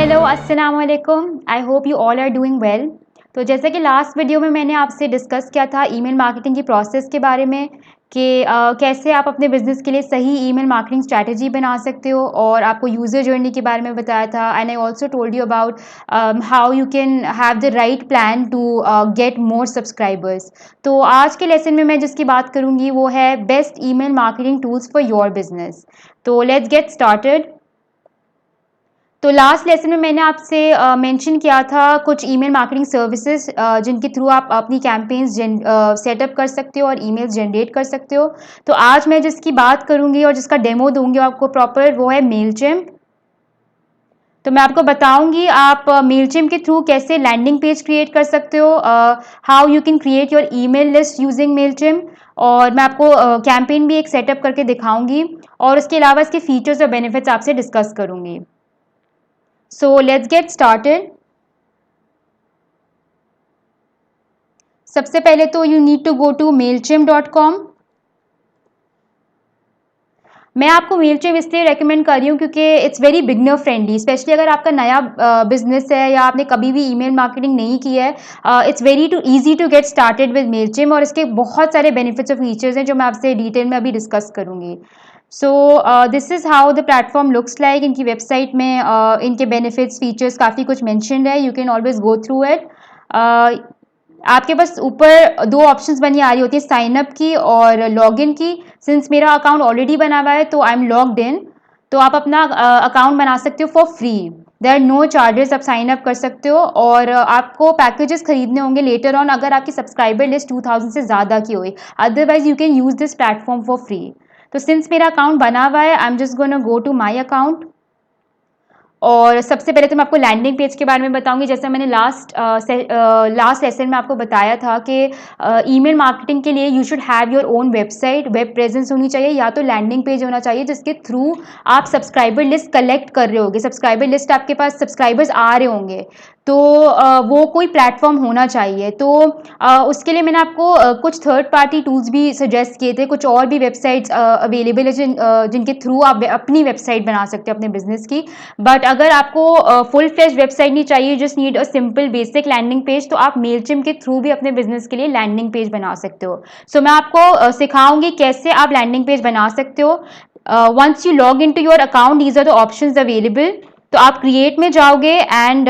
Hello अस्सलाम वालेकुम। I hope you all are doing well. तो जैसे कि लास्ट वीडियो में मैंने आपसे डिस्कस किया था ईमेल मार्केटिंग की प्रोसेस के बारे में कि कैसे आप अपने बिजनेस के लिए सही ईमेल मार्केटिंग स्ट्रैटेजी बना सकते हो, और आपको यूज़र जर्नी के बारे में बताया था। And I also told you about how you can have the right plan to get more subscribers. तो आज के लेसन में मैं जिसकी बात करूँगी वो है best email marketing tools for your business. तो लेट्स गेट स्टार्टेड। तो लास्ट लेसन में मैंने आपसे मेंशन किया था कुछ ईमेल मार्केटिंग सर्विसेज जिनके थ्रू आप अपनी कैंपेन्स सेटअप कर सकते हो और ईमेल्स जनरेट कर सकते हो। तो आज मैं जिसकी बात करूंगी और जिसका डेमो दूंगी आपको प्रॉपर, वो है मेलचिम्प। तो मैं आपको बताऊंगी आप मेलचिम्प के थ्रू कैसे लैंडिंग पेज क्रिएट कर सकते हो, how you can create your email list using Mailchimp, और मैं आपको कैंपेन भी एक सेटअप करके दिखाऊंगी, और उसके अलावा इसके फीचर्स और बेनिफिट्स आपसे डिस्कस करूंगी। So let's get started. सबसे पहले तो you need to go to mailchimp.com। मैं आपको मेलचिम्प इसलिए रेकमेंड कर रही हूँ क्योंकि it's very beginner friendly, specially अगर आपका नया बिजनेस है या आपने कभी भी ईमेल मार्केटिंग नहीं की है। It's very easy to get started with Mailchimp, और इसके बहुत सारे बेनिफिट्स और फीचर्स हैं जो मैं आपसे डिटेल में अभी डिस्कस करूँगी। सो this is how the platform looks like. इनकी वेबसाइट में इनके बेनिफिट्स फीचर्स काफ़ी कुछ मैंशनड है, you can always go through it. आपके पास ऊपर दो ऑप्शंस बनी आ रही होती है, साइन अप की और लॉग इन की। सिंस मेरा अकाउंट ऑलरेडी बना हुआ है तो आई एम लॉग्ड इन, तो आप अपना अकाउंट बना सकते हो for free. There are no charges, आप साइन अप कर सकते हो, और आपको पैकेजेस खरीदने होंगे लेटर ऑन अगर आपकी सब्सक्राइबर लिस्ट 2000 से ज़्यादा की हुई। Otherwise you can use this platform for free. तो सिंस मेरा अकाउंट बना हुआ है, I am just gonna go to my account. और सबसे पहले तो मैं आपको लैंडिंग पेज के बारे में बताऊंगी। जैसे मैंने लास्ट सेशन में आपको बताया था कि ईमेल मार्केटिंग के लिए you should have your own website, web presence होनी चाहिए, या तो लैंडिंग पेज होना चाहिए जिसके थ्रू आप सब्सक्राइबर लिस्ट कलेक्ट कर रहे होगे, सब्सक्राइबर लिस्ट आपके पास सब्सक्राइबर्स आ रहे होंगे, तो वो कोई प्लेटफॉर्म होना चाहिए। तो उसके लिए मैंने आपको कुछ थर्ड पार्टी टूल्स भी सजेस्ट किए थे, कुछ और भी वेबसाइट्स अवेलेबल है जिनके थ्रू आप अपनी वेबसाइट बना सकते हो अपने बिजनेस की। बट अगर आपको फुल फ्लेज वेबसाइट नहीं चाहिए, just need a simple basic landing page, तो आप मेलचिम्प के थ्रू भी अपने बिजनेस के लिए लैंडिंग पेज बना सकते हो। सो मैं आपको सिखाऊंगी कैसे आप लैंडिंग पेज बना सकते हो। Once you log in to your account, these are the options available. तो आप क्रिएट में जाओगे and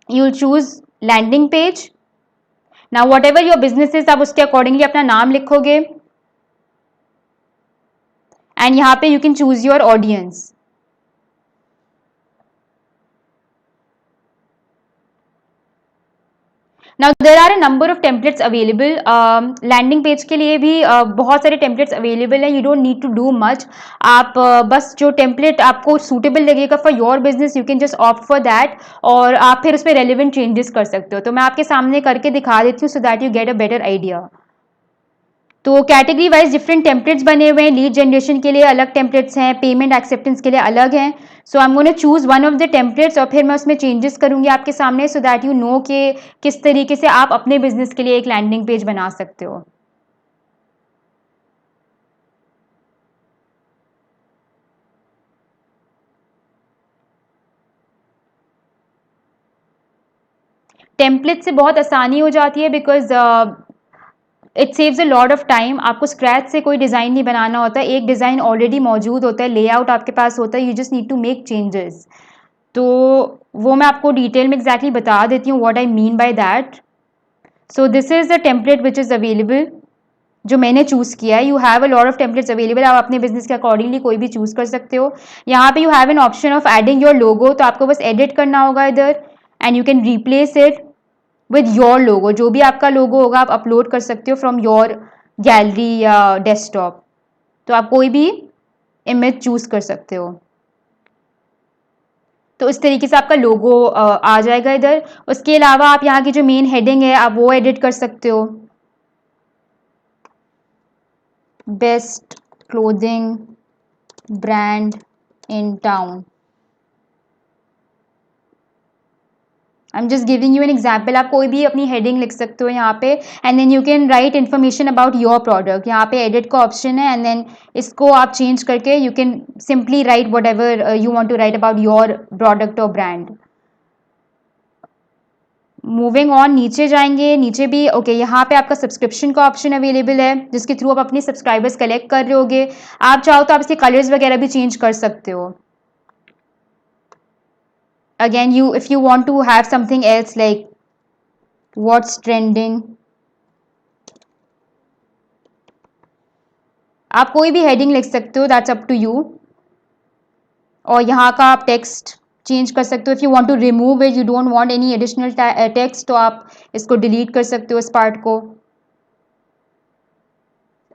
you'll choose landing page. Now whatever your business is, आप उसके अकॉर्डिंगली अपना नाम लिखोगे, एंड यहाँ पे you can choose your audience. Now there are a number of templates available. Landing page के लिए भी बहुत सारे टेम्पलेट्स अवेलेबल हैं, you don't need to do much. आप बस जो टेम्पलेट आपको सूटेबल लगेगा for your business, you can just opt for that, और आप फिर उस पर रेलिवेंट चेंजेस कर सकते हो। तो मैं आपके सामने करके दिखा देती हूँ so that you get a better idea. तो कैटेगरी वाइज डिफरेंट टेम्पलेट्स बने हुए हैं। लीड जनरेशन के लिए अलग टेम्पलेट्स हैं, पेमेंट एक्सेप्टेंस के लिए अलग हैं। So I am gonna choose one of the templates, और फिर मैं उसमें चेंजेस करूंगी आपके सामने, सो दैट यू नो कि किस तरीके से आप अपने बिजनेस के लिए एक लैंडिंग पेज बना सकते हो। टेम्पलेट से बहुत आसानी हो जाती है, because it saves a lot of time. आपको स्क्रैच से कोई डिज़ाइन नहीं बनाना होता है, एक डिज़ाइन ऑलरेडी मौजूद होता है, लेआउट आपके पास होता है, you just need to make changes. तो वो मैं आपको डिटेल में एग्जैक्टली बता देती हूँ what I mean by that. So this is the template which is available, जो मैंने चूज़ किया है। You have a lot of templates available, आप अपने बिजनेस के अकॉर्डिंगली कोई भी चूज़ कर सकते हो। यहाँ पे you have an option of adding your logo, तो आपको बस एडिट करना होगा इधर, and you can replace it with your logo. जो भी आपका लोगो होगा आप अपलोड कर सकते हो फ्रॉम योर गैलरी या डेस्कटॉप। तो आप कोई भी इमेज चूज कर सकते हो। तो इस तरीके से आपका लोगो आ जाएगा इधर। उसके अलावा आप यहाँ की जो मेन हेडिंग है आप वो एडिट कर सकते हो। Best clothing brand in town. I am just giving you an example. आप कोई भी अपनी हेडिंग लिख सकते हो यहाँ पे and then you can write information about your product. यहाँ पे एडिट का ऑप्शन है एंड देन इसको आप चेंज करके you can simply write whatever you want to write about your product और ब्रांड. मूविंग ऑन, नीचे जाएंगे. नीचे भी ओके यहाँ पे आपका सब्सक्रिप्शन का ऑप्शन अवेलेबल है जिसके थ्रू आप अपने सब्सक्राइबर्स कलेक्ट कर रहे होगे. आप चाहो तो आप इसके कलर्स वगैरह भी चेंज कर सकते हो. Again, you if you want to have something else like what's trending, आप कोई भी हेडिंग लिख सकते हो, दैट्स अप टू यू. और यहाँ का आप टेक्स्ट चेंज कर सकते हो. If you want to remove it, you don't want any additional text, तो आप इसको डिलीट कर सकते हो इस पार्ट को.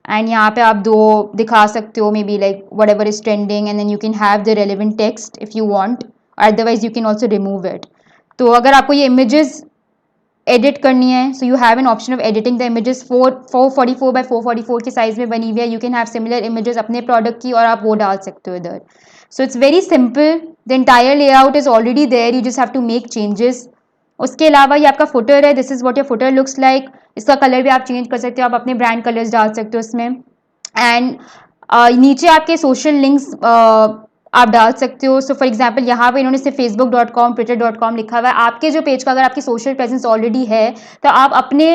एंड यहाँ पे आप दो दिखा सकते हो, maybe like whatever is trending and then you can have the relevant text if you want. Otherwise you can also remove it. तो अगर आपको ये इमेजेस एडिट करनी है, so you have an option of editing the images. 444 by 444 के size में बनी हुई है. You can have similar images अपने प्रोडक्ट की और आप वो डाल सकते हो इधर. So it's very simple. The entire layout is already there, you just have to make changes. उसके अलावा ये आपका फुटर है. This is what your footer looks like. इसका कलर भी आप चेंज कर सकते हो, आप अपने ब्रांड कलर्स डाल सकते हो इसमें. एंड नीचे आपके सोशल लिंक्स आप डाल सकते हो. सो फॉर एग्जाम्पल यहाँ पे इन्होंने सिर्फ facebook.com, twitter.com लिखा हुआ है. आपके जो पेज का अगर आपकी सोशल प्रेजेंस ऑलरेडी है तो आप अपने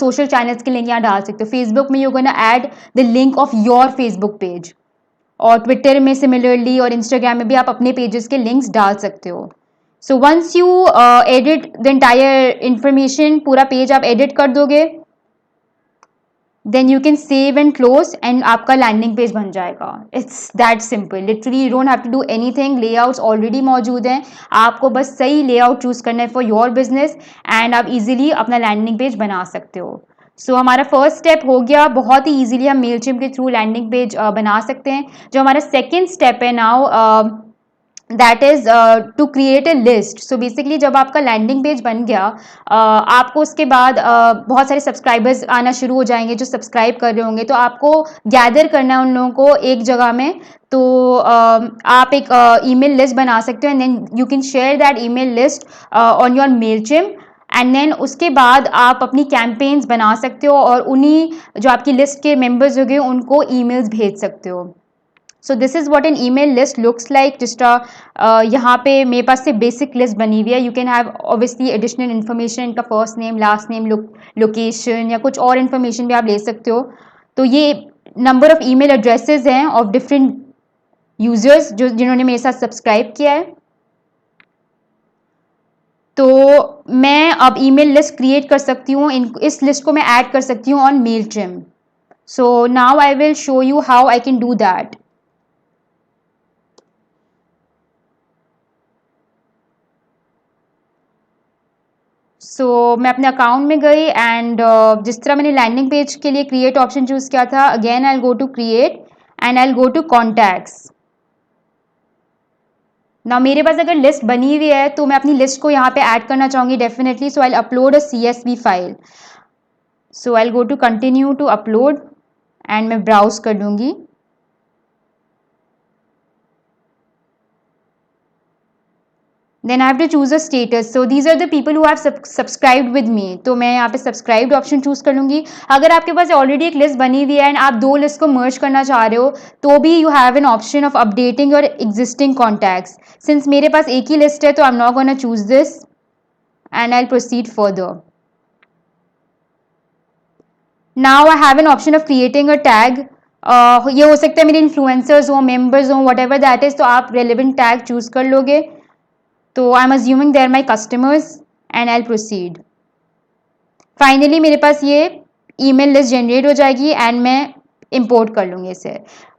सोशल चैनल्स के लिंक यहाँ डाल सकते हो. फेसबुक में you gonna add the link of your Facebook page, और ट्विटर में सिमिलरली, और इंस्टाग्राम में भी आप अपने पेजेस के लिंक्स डाल सकते हो. So once you edit the entire information, पूरा पेज आप एडिट कर दोगे, then you can save and close and आपका लैंडिंग पेज बन जाएगा. It's that simple. Literally you don't have to do anything. Layouts already मौजूद हैं, आपको बस सही लेआउट चूज करना है फॉर योर बिजनेस एंड आप इजीली अपना लैंडिंग पेज बना सकते हो. सो हमारा फर्स्ट स्टेप हो गया. बहुत ही इजीली हम मेलचिम्प के थ्रू लैंडिंग पेज बना सकते हैं. जो हमारा सेकेंड स्टेप है now, that is to create a list. So basically जब आपका लैंडिंग पेज बन गया, आपको उसके बाद बहुत सारे सब्सक्राइबर्स आना शुरू हो जाएंगे जो सब्सक्राइब कर रहे होंगे. तो आपको गैदर करना है उन लोगों को एक जगह में. तो आप एक ईमेल लिस्ट बना सकते हो and then you can share that email list on your Mailchimp. And then उसके बाद आप अपनी कैंपेन्स बना सकते हो और उन्हीं जो आपकी लिस्ट के मेंबर्स होंगे उनको ईमेल्स भेज सकते हो. So this is what an email list looks like. जिस यहाँ पे मेरे पास से बेसिक लिस्ट बनी हुई है. You can have obviously additional information, इनका first name, last name, location या कुछ और इन्फॉर्मेशन भी आप ले सकते हो. तो ये नंबर ऑफ ईमेल एड्रेसेस हैं ऑफ डिफरेंट यूजर्स जिन्होंने मेरे साथ सब्सक्राइब किया है. तो मैं अब ईमेल लिस्ट क्रिएट कर सकती हूँ. इस लिस्ट को मैं ऐड कर सकती हूँ on Mailchimp. So now I will show you how I can do that. मैं अपने अकाउंट में गई एंड जिस तरह मैंने लैंडिंग पेज के लिए क्रिएट ऑप्शन चूज किया था, again I go to create and I go to contacts. ना मेरे पास अगर लिस्ट बनी हुई है तो मैं अपनी लिस्ट को यहाँ पे ऐड करना चाहूँगी definitely. So I upload a CSV file. So I go to continue to upload and मैं ब्राउज कर दूँगी. Then I have to choose a status. So these are the people who have subscribed with me. तो मैं यहाँ पे subscribed option choose कर लूँगी. अगर आपके पास ऑलरेडी एक लिस्ट बनी हुई है एंड आप दो लिस्ट को मर्ज करना चाह रहे हो तो भी you have an option of updating your existing contacts. Since मेरे पास एक ही लिस्ट है तो I am not gonna choose this and I proceed further. Now I have an option of creating a tag. ये हो सकता है मेरे इन्फ्लुएंसर्स हो, मेंबर्स हो, वट एवर दैट इज. तो आप रेलिवेंट टैग चूज कर लोगे. तो I am assuming there my customers and I proceed. Finally मेरे पास ये ईमेल लिस्ट जनरेट हो जाएगी एंड मैं इंपोर्ट कर लूँगी इसे.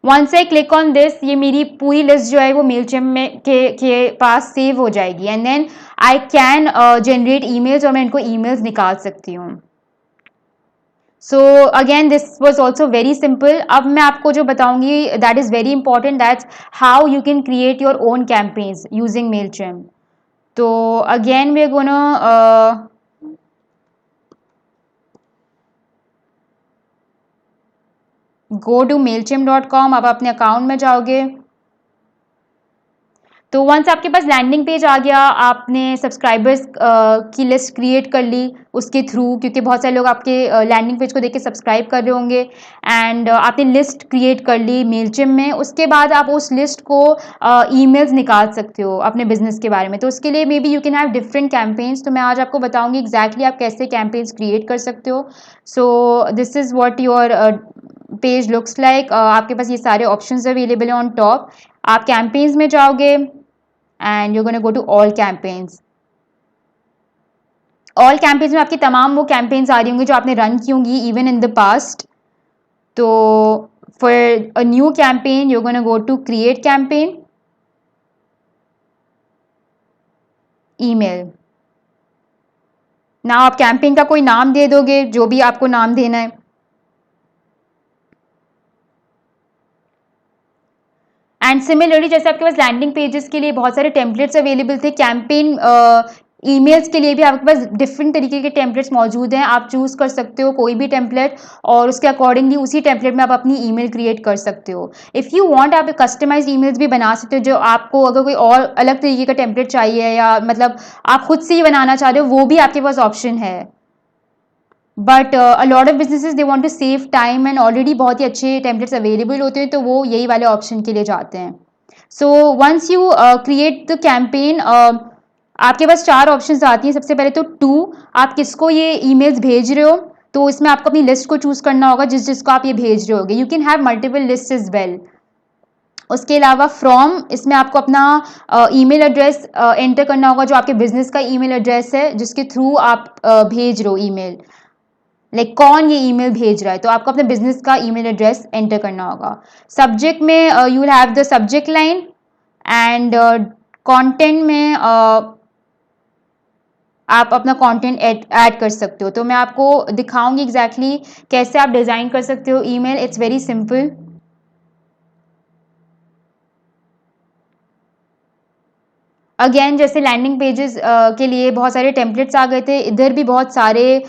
Once I click on this, ये मेरी पूरी लिस्ट जो है वो मेलचिम्प में के पास सेव हो जाएगी and then I can generate emails और मैं इनको ईमेल्स निकाल सकती हूँ. So again this was also very simple. अब मैं आपको जो बताऊंगी that is very important, that's how you can create your own campaigns using Mailchimp. तो again we are gonna go to mailchimp.com. अब अपने अकाउंट में जाओगे तो वंस आपके पास लैंडिंग पेज आ गया, आपने सब्सक्राइबर्स की लिस्ट क्रिएट कर ली उसके थ्रू, क्योंकि बहुत सारे लोग आपके लैंडिंग पेज को देख के सब्सक्राइब कर रहे होंगे, एंड आपने लिस्ट क्रिएट कर ली मेलचिम में। उसके बाद आप उस लिस्ट को ईमेल्स निकाल सकते हो अपने बिजनेस के बारे में। तो उसके लिए may be you can have different campaigns. तो मैं आज आपको बताऊंगी एग्जैक्टली आप कैसे कैंपेन्स क्रिएट कर सकते हो। So this is what your page looks like. आपके पास ये सारे ऑप्शंस अवेलेबल है ऑन टॉप। आप कैंपेन्स में जाओगे and you gonna go to all campaigns. All campaigns में आपकी तमाम वो कैंपेन्स आ रही होंगी जो आपने रन की होंगी इवन इन द पास्ट। तो for a new campaign you gonna go to create campaign, email. ना आप कैंपेन का कोई नाम दे दोगे, जो भी आपको नाम देना है। एंड सिमिलरली जैसे आपके पास लैंडिंग पेजेस के लिए बहुत सारे टेम्पलेट्स अवेलेबल थे, कैंपेन ईमेल्स के लिए भी आपके पास डिफरेंट तरीके के टेम्पलेट्स मौजूद हैं। आप चूज कर सकते हो कोई भी टेम्पलेट और उसके अकॉर्डिंगली उसी टेम्पलेट में आप अपनी ईमेल क्रिएट कर सकते हो। इफ़ यू वांट आप कस्टमाइज्ड ईमेल्स भी बना सकते हो, जो आपको अगर कोई और अलग तरीके का टेम्पलेट चाहिए या मतलब आप खुद से ही बनाना चाह रहे हो, वो भी आपके पास ऑप्शन है। But a lot of businesses they want to save time and already बहुत ही अच्छे टेम्पलेट्स अवेलेबल होते हैं, तो वो यही वाले ऑप्शन के लिए जाते हैं। So once you create the campaign, आपके पास 4 ऑप्शंस आती हैं। सबसे पहले तो टू, आप किसको ये ईमेल्स भेज रहे हो, तो इसमें आपको अपनी लिस्ट को चूज करना होगा जिस जिसको आप ये भेज रहे होगे। You can have multiple list is well. उसके अलावा फ्रॉम, इसमें आपको अपना ईमेल एड्रेस एंटर करना होगा, जो आपके बिजनेस का ईमेल एड्रेस है जिसके थ्रू आप भेज रहे हो ईमेल। लाइक कौन ये ईमेल भेज रहा है, तो आपको अपने बिजनेस का ईमेल एड्रेस एंटर करना होगा। सब्जेक्ट में you will have the subject line, and content में आप अपना कंटेंट ऐड कर सकते हो। तो मैं आपको दिखाऊंगी एग्जैक्टली कैसे आप डिज़ाइन कर सकते हो email. It's very simple. Again जैसे लैंडिंग पेजेस के लिए बहुत सारे टेम्पलेट्स आ गए थे, इधर भी बहुत सारे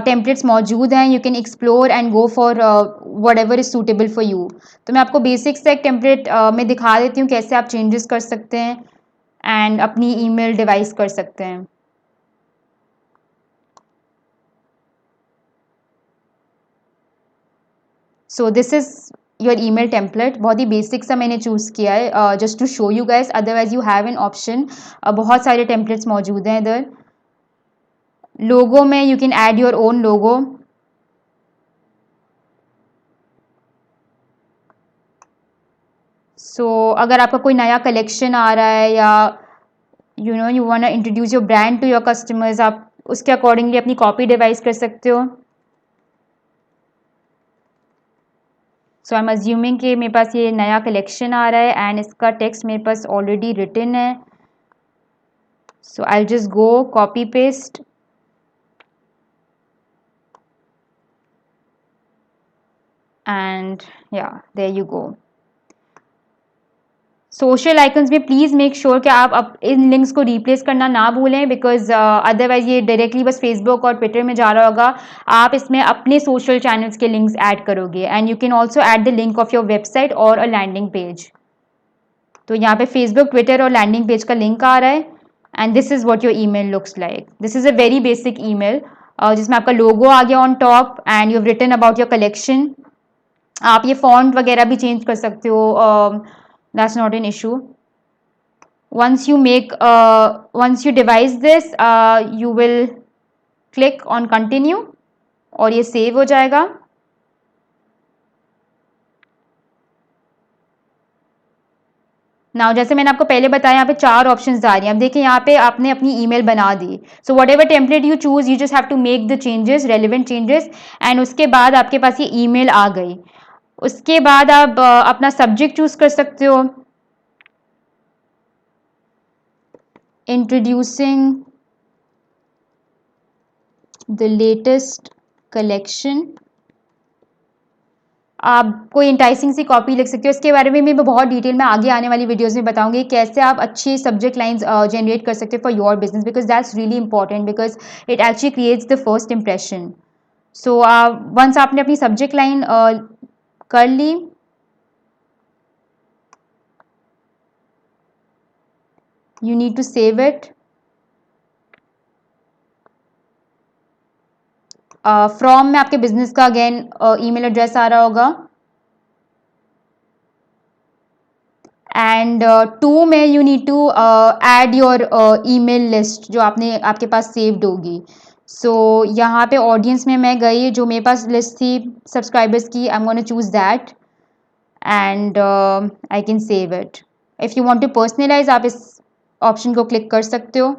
टेम्पलेट्स मौजूद हैं। You can explore and go for what ever is suitable for you. तो मैं आपको बेसिक से एक टेम्पलेट में दिखा देती हूँ कैसे आप चेंजेस कर सकते हैं एंड अपनी ईमेल डिवाइस कर सकते हैं। So this is your email template. बहुत ही बेसिक सा मैंने चूज़ किया है just to show you guys, otherwise you have an option. बहुत सारे टेम्पलेट्स मौजूद हैं इधर। लोगो में you can add your own logo. So अगर आपका कोई नया कलेक्शन आ रहा है या you want to introduce your brand to your customers, आप उसके अकॉर्डिंगली अपनी कॉपी डिवाइस कर सकते हो। सो आई एम अज्यूमिंग कि मेरे पास ये नया कलेक्शन आ रहा है एंड इसका टेक्स्ट मेरे पास ऑलरेडी रिटन है। So I just go copy paste and yeah there you go. Social icons में प्लीज़ मेक श्योर कि आप इन लिंक्स को रिप्लेस करना ना भूलें, बिकॉज अदरवाइज ये डायरेक्टली बस फेसबुक और ट्विटर में जा रहा होगा। आप इसमें अपने सोशल चैनल्स के लिंक्स ऐड करोगे and you can also add the link of your website और अ लैंडिंग पेज। तो यहाँ पे फेसबुक, ट्विटर और लैंडिंग पेज का लिंक आ रहा है and this is what your email looks like. This is a very basic email जिसमें आपका लोगो आ गया on top and you have written about your collection. आप ये फॉन्ट वगैरह भी चेंज कर सकते हो, that's not an issue. once you devise this, you will click on continue और ये सेव हो जाएगा। नाउ जैसे मैंने आपको पहले बताया, यहाँ पे 4 ऑप्शंस आ रही हैं। अब देखिए यहाँ पे आपने अपनी ईमेल बना दी। So whatever template you choose, you just have to make the changes, relevant changes, and उसके बाद आपके पास ये ईमेल आ गई। उसके बाद आप अपना सब्जेक्ट चूज कर सकते हो, इंट्रोड्यूसिंग द लेटेस्ट कलेक्शन। आप कोई इंटाइसिंग सी कॉपी लिख सकते हो। इसके बारे में मैं बहुत डिटेल में आगे आने वाली वीडियोस में बताऊंगी कैसे आप अच्छी सब्जेक्ट लाइंस जनरेट कर सकते हो for your business, because that's really important, because it actually creates the first impression. So once आपने अपनी सब्जेक्ट लाइन कर ली, You need to save it. From में आपके बिजनेस का अगेन ईमेल एड्रेस आ रहा होगा, एंड टू में you need to add your email list जो आपके पास सेव्ड होगी. सो यहाँ पे ऑडियंस में मैं गई, जो मेरे पास लिस्ट थी सब्सक्राइबर्स की, I am gonna choose that and I can save it. If you want to personalize, आप इस ऑप्शन को क्लिक कर सकते हो,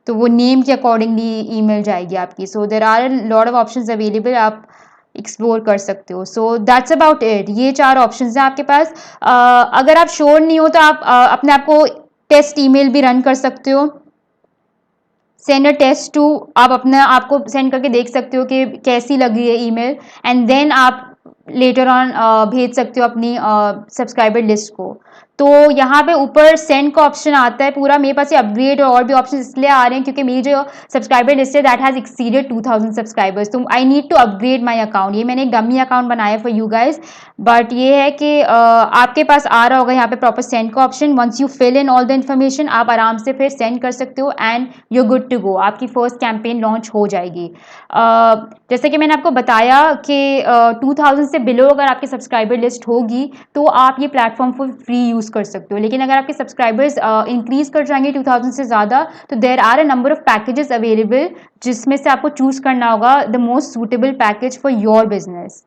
तो वो नेम के अकॉर्डिंगली ईमेल जाएगी आपकी. So there are lot of options available, आप एक्सप्लोर कर सकते हो. So that's about it. ये 4 ऑप्शंस हैं आपके पास. अगर आप श्योर नहीं हो तो आप अपने आप को टेस्ट ईमेल भी रन कर सकते हो. सेंड अ टेस्ट टू, आप अपने आप को सेंड करके देख सकते हो कि कैसी लगी है ईमेल, एंड देन आप लेटर ऑन भेज सकते हो अपनी सब्सक्राइबर लिस्ट को. तो यहाँ पे ऊपर सेंड का ऑप्शन आता है पूरा. मेरे पास ये अपग्रेड और भी ऑप्शन इसलिए आ रहे हैं क्योंकि मेरी जो सब्सक्राइबर लिस्ट है दैट हैज़ एक्सीडेड 2000 सब्सक्राइबर्स. तो I need to upgrade my account. ये मैंने एक डमी अकाउंट बनाया फॉर यू गाइज, बट ये है कि आपके पास आ रहा होगा यहाँ पे प्रॉपर सेंड का option. Once you fill in all the information, आप आराम से फिर सेंड कर सकते हो and you good to go. आपकी फर्स्ट कैंपेन लॉन्च हो जाएगी. जैसे कि मैंने आपको बताया कि 2000 से बिलो अगर आपकी सब्सक्राइबर लिस्ट होगी तो आप ये प्लेटफॉर्म फॉर फ्री यूज़ कर सकते हो. लेकिन अगर आपके सब्सक्राइबर्स इंक्रीज कर जाएंगे 2000 से ज़्यादा, तो there are a number of packages available जिसमें से आपको चूज़ करना होगा the most suitable package for your business.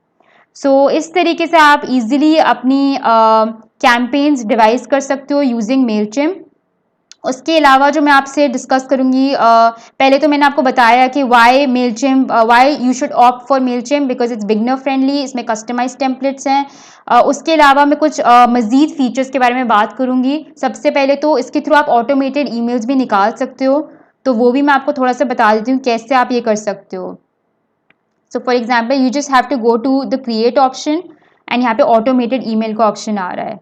So इस तरीके से आप इजीली अपनी कैंपेन्स डिवाइस कर सकते हो यूजिंग मेलचिम्प. उसके अलावा जो मैं आपसे डिस्कस करूंगी, पहले तो मैंने आपको बताया कि why Mailchimp, why you should opt for Mailchimp because it's beginner friendly. इसमें कस्टमाइज टेम्पलेट्स हैं. उसके अलावा मैं कुछ मज़ीद फीचर्स के बारे में बात करूंगी. सबसे पहले तो इसके थ्रू आप ऑटोमेटेड ईमेल्स भी निकाल सकते हो, तो वो भी मैं आपको थोड़ा सा बता देती हूँ कैसे आप ये कर सकते हो. So for example, you just have to go to the create option and यहाँ पे ऑटोमेटेड ईमेल का ऑप्शन आ रहा है.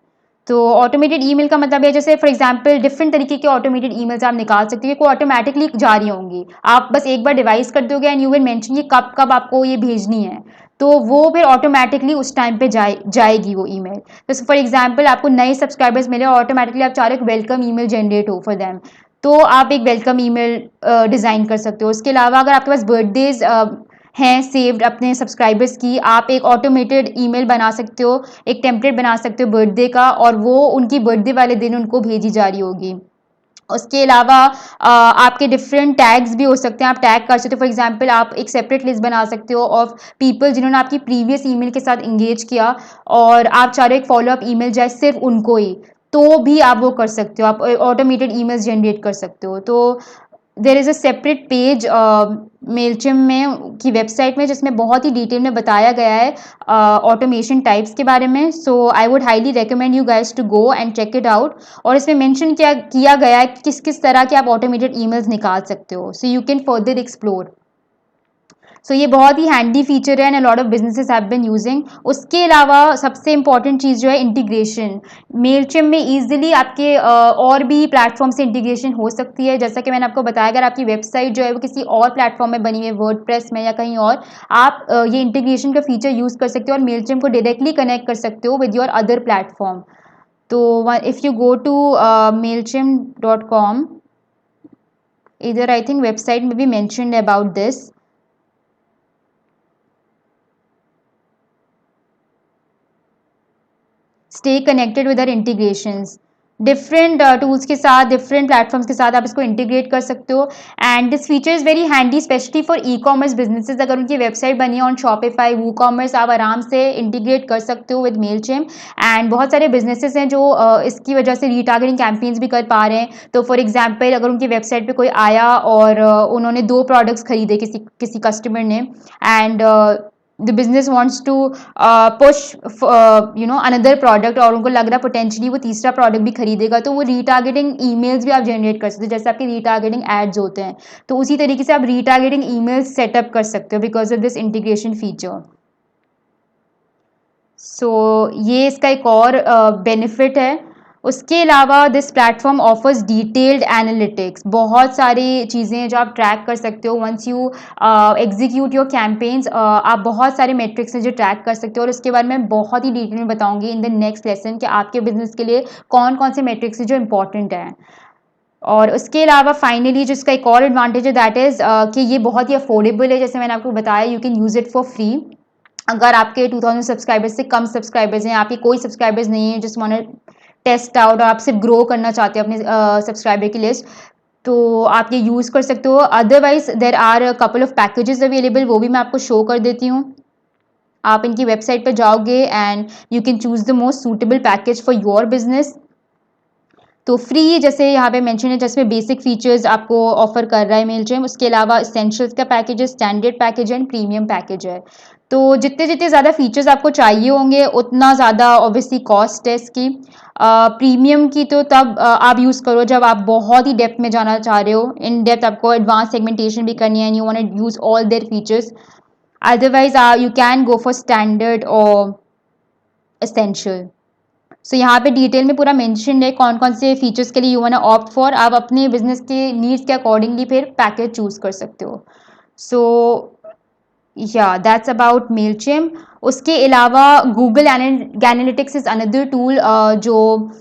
तो ऑटोमेटेड ईमेल का मतलब है, जैसे फॉर एग्जांपल डिफरेंट तरीके के ऑटोमेटेड ईमेल्स आप निकाल सकते हो, वो ऑटोमेटिकली जारी होंगी. आप बस एक बार डिवाइस कर दोगे एंड यू विल मेंशन कि कब कब आपको ये भेजनी है, तो वो फिर ऑटोमेटिकली उस टाइम पे जाएगी वो ईमेल. तो फॉर एग्जांपल आपको नए सब्सक्राइबर्स मिले, ऑटोमेटिकली आप चाह रहे हो वेलकम ईमेल जनरेट हो फॉर देम, तो आप एक वेलकम ईमेल डिज़ाइन कर सकते हो. उसके अलावा अगर आपके पास बर्थडेज हैं सेव्ड अपने सब्सक्राइबर्स की, आप एक ऑटोमेटेड ईमेल बना सकते हो, एक टेम्पलेट बना सकते हो बर्थडे का, और वो उनकी बर्थडे वाले दिन उनको भेजी जा रही होगी. उसके अलावा आपके डिफरेंट टैग्स भी हो सकते हैं, आप टैग कर सकते हो. फॉर एग्जांपल आप एक सेपरेट लिस्ट बना सकते हो ऑफ पीपल जिन्होंने आपकी प्रीवियस ईमेल के साथ इंगेज किया और आप चाह रहे हो एक फॉलोअप ईमेल जाए सिर्फ उनको ही, तो भी आप वो कर सकते हो. आप ऑटोमेटेड ईमेल्स जनरेट कर सकते हो. तो there is a separate page Mailchimp में की वेबसाइट में जिसमें बहुत ही डिटेल में बताया गया है ऑटोमेशन टाइप्स के बारे में. So I would highly recommend you guys to go and check it out. और इसमें मेंशन किया गया है कि किस किस तरह के आप ऑटोमेटेड ईमेल्स निकाल सकते हो. So you can further explore. So ये बहुत ही हैंडी फीचर है and a lot of businesses have been using. उसके अलावा सबसे इंपॉर्टेंट चीज़ जो है इंटीग्रेशन. मेलचिम्प में ईजिली आपके और भी प्लेटफॉर्म से इंटीग्रेशन हो सकती है. जैसा कि मैंने आपको बताया, अगर आपकी वेबसाइट जो है वो किसी और प्लेटफॉर्म में बनी हुई है, वर्डप्रेस में या कहीं और, आप ये इंटीग्रेशन का फीचर यूज़ कर सकते हो और मेलचिम्प को डायरेक्टली कनेक्ट कर सकते हो विद योर अदर प्लेटफॉर्म. तो if you go to mailchimp.com, इधर आई थिंक वेबसाइट में भी mentioned about this. Stay connected with our integrations. Different tools के साथ, डिफरेंट प्लेटफॉर्म्स के साथ आप इसको इंटीग्रेट कर सकते हो. And this feature is very handy specially for e commerce businesses. अगर उनकी वेबसाइट बनी है ऑन शॉपिफाई, वू कॉमर्स, आप आराम से इंटीग्रेट कर सकते हो विद मेलचिम्प. एंड बहुत सारे बिजनेसेस हैं जो इसकी वजह से रीटारगेटिंग कैंपेन्स भी कर पा रहे हैं. तो फॉर एग्जाम्पल अगर उनकी वेबसाइट पर कोई आया और उन्होंने 2 प्रोडक्ट्स खरीदे किसी कस्टमर ने, and the business wants to push another product, और उनको लग रहा है पोटेंशियली वो तीसरा प्रोडक्ट भी खरीदेगा, तो वो रीटारगेटिंग ईमेल्स भी आप जनरेट कर सकते हो जैसे आपके रीटारगेटिंग एड्स होते हैं. तो उसी तरीके से आप रीटारगेटिंग ईमेल्स सेटअप कर सकते हो because of this integration feature. So ये इसका एक और बेनिफिट है. उसके अलावा this platform offers detailed analytics, बहुत सारी चीज़ें हैं जो आप ट्रैक कर सकते हो। Once you execute your campaigns, आप बहुत सारे मेट्रिक्स हैं जो ट्रैक कर सकते हो, और उसके बारे में बहुत ही डिटेल में बताऊंगी इन द नेक्स्ट लेसन कि आपके बिजनेस के लिए कौन कौन से मेट्रिक्स हैं जो इंपॉर्टेंट हैं। और उसके अलावा फाइनली जिसका एक और एडवांटेज है दैट इज़ कि ये बहुत ही अफोर्डेबल है। जैसे मैंने आपको बताया, you can use it for free. अगर आपके 2000 सब्सक्राइबर्स से कम सब्सक्राइबर्स हैं, आपके कोई सब्सक्राइबर्स नहीं है, जस्ट वांट टेस्ट आउट, और आप सिर्फ ग्रो करना चाहते हो अपने सब्सक्राइबर की लिस्ट, तो आप ये यूज़ कर सकते हो। Otherwise there are couple of packages available, वो भी मैं आपको शो कर देती हूँ। आप इनकी वेबसाइट पर जाओगे and you can choose the most suitable package for your business. तो फ्री जैसे यहाँ पे मेंशन है, जिसमें बेसिक फीचर्स आपको ऑफर कर रहा है मेलचेम, उसके अलावा एसेंशियल्स का पैकेज है, स्टैंडर्ड पैकेज है, प्रीमियम पैकेज है। तो जितने जितने ज़्यादा फीचर्स आपको चाहिए होंगे उतना ज़्यादा ऑब्वियसली कॉस्ट है इसकी। प्रीमियम की तो तब आप यूज़ करो जब आप बहुत ही डेप्थ में जाना चाह रहे हो, इन डेप्थ आपको एडवांस सेगमेंटेशन भी करनी है and you want to use all their features. Otherwise you can go for standard और एसेंशियल। सो यहाँ पे डिटेल में पूरा मेंशन है कौन कौन से फीचर्स के लिए you want to opt for. आप अपने बिजनेस के नीड्स के अकॉर्डिंगली फिर पैकेज चूज कर सकते हो। सो या दैट्स अबाउट मेलचिम। उसके अलावा Google analytics is another tool जो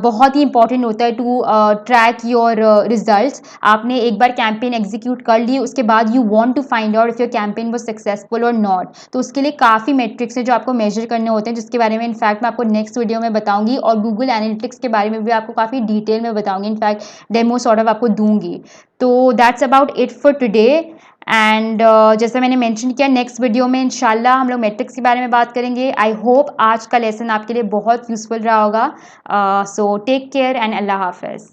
बहुत ही इंपॉर्टेंट होता है टू ट्रैक योर रिजल्ट्स। आपने एक बार कैंपेन एग्जीक्यूट कर ली, उसके बाद you want to find out if your campaign was successful और नॉट, तो उसके लिए काफ़ी मेट्रिक्स हैं जो आपको मेजर करने होते हैं, जिसके बारे में इनफैक्ट मैं आपको नेक्स्ट वीडियो में बताऊंगी, और गूगल एनालिटिक्स के बारे में भी आपको काफ़ी डिटेल में बताऊंगी, इनफैक्ट डेमो सॉर्ट ऑफ आपको दूंगी। तो that's about it for today. And जैसे मैंने मेंशन किया, नेक्स्ट वीडियो में इंशाल्लाह हम लोग मैट्रिक्स के बारे में बात करेंगे। आई होप आज का लेसन आपके लिए बहुत यूज़फुल रहा होगा। सो टेक केयर एंड अल्लाह हाफ़िज़।